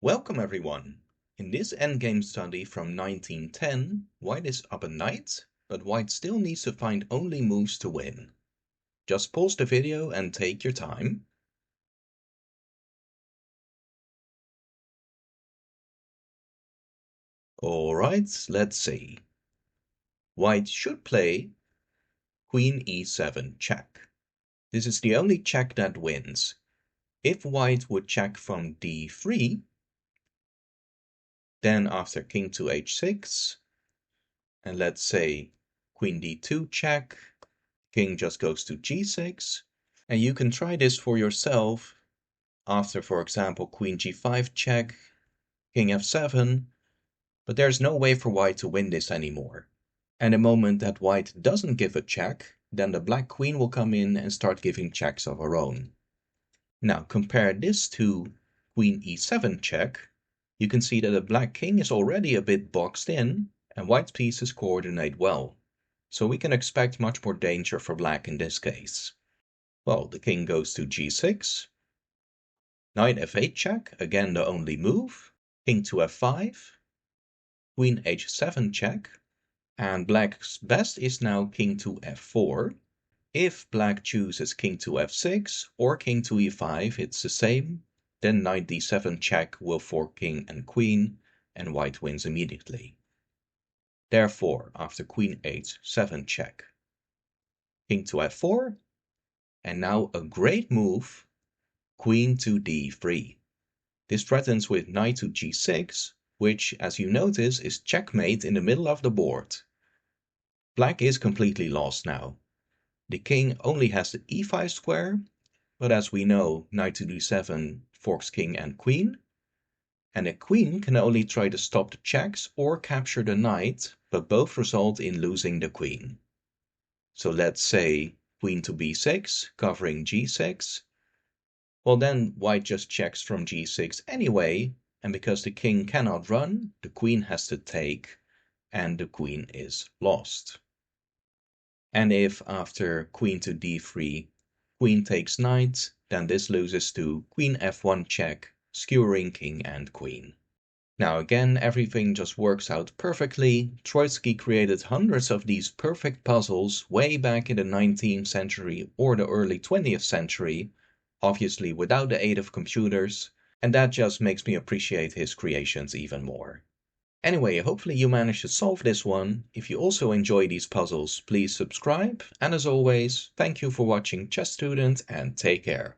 Welcome everyone! In this endgame study from 1910, white is up a knight, but white still needs to find only moves to win. Just pause the video and take your time. Alright, let's see. White should play Queen e7 check. This is the only check that wins. If white would check from d3, then after king to h6, and let's say queen d2 check, king just goes to g6, and you can try this for yourself after, for example, queen g5 check, king f7, but there's no way for white to win this anymore. And the moment that white doesn't give a check, then the black queen will come in and start giving checks of her own. Now compare this to queen e7 check. You can see that the black king is already a bit boxed in, and white's pieces coordinate well. So we can expect much more danger for black in this case. Well, the king goes to g6, knight f8 check, again the only move, king to f5, queen h7 check, and black's best is now king to f4. If black chooses king to f6 or king to e5, it's the same, then knight d7 check will fork king and queen, and white wins immediately. Therefore, after queen h7 check, king to f4, and now a great move, queen to d3. This threatens with knight to g6, which, as you notice, is checkmate in the middle of the board. Black is completely lost now. The king only has the e5 square, but as we know, knight to d7 forks king and queen, and the queen can only try to stop the checks or capture the knight, but both result in losing the queen. So let's say queen to b6, covering g6. Well, then white just checks from g6 anyway, and because the king cannot run, the queen has to take, and the queen is lost. And if after queen to d3, queen takes knight, then this loses to queen f1 check, skewering king and queen. Now again, everything just works out perfectly. Troitsky created hundreds of these perfect puzzles way back in the 19th century or the early 20th century, obviously without the aid of computers, and that just makes me appreciate his creations even more. Anyway, hopefully you managed to solve this one. If you also enjoy these puzzles, please subscribe, and as always, thank you for watching Chess Student, and take care.